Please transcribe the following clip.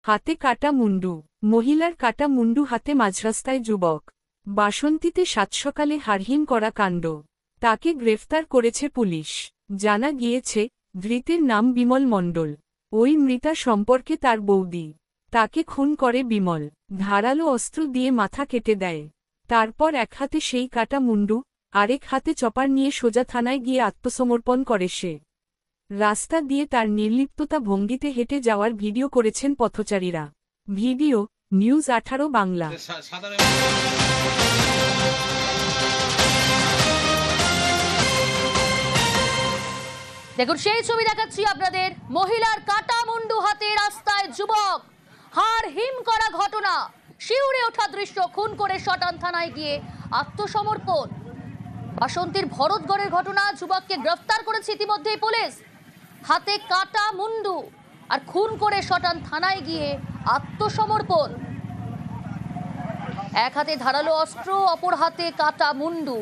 হাতে কাটা মুন্ডু, মহিলার কাটা মুন্ডু হাতে মাঝরাস্তায় যুবক। বাসন্তীতে সাতসকালে হারহিম করা কাণ্ড, তাকে গ্রেফতার করেছে পুলিশ। জানা গিয়েছে, ধৃতের নাম বিমল মণ্ডল। ওই মৃতা সম্পর্কে তার বৌদি। তাকে খুন করে বিমল, ধারালো অস্ত্র দিয়ে মাথা কেটে দেয়। তারপর এক হাতে সেই কাটা মুন্ডু, আরেক হাতে চপার নিয়ে সোজা থানায় গিয়ে আত্মসমর্পণ করে সে। রাস্তা দিয়ে তার নির্লিপ্ততা ভঙ্গিতে হেঁটে যাওয়ার ভিডিও করেছেন পথচারীরা। Video, news 18 Bangla. দেখুন সেই ছবি দেখাচ্ছি আপনাদের। মহিলার কাটা মুন্ডু হাতে রাস্তায় যুবক, হাড় হিম করা ঘটনা, শিউরে ওঠা দৃশ্য, খুন করে শটান থানায় গিয়ে আত্মসমর্পণ। বাসন্তীর ভরতগড়ের ঘটনা, যুবককে গ্রেফতার করেছে ইতিমধ্যেই পুলিশ। হাতে কাটা মুন্ডু আর খুন করে শটান থানায় গিয়ে আত্মসমর্পণ। এক হাতে ধারালো অস্ত্র, অপর হাতে কাটা মুন্ডু।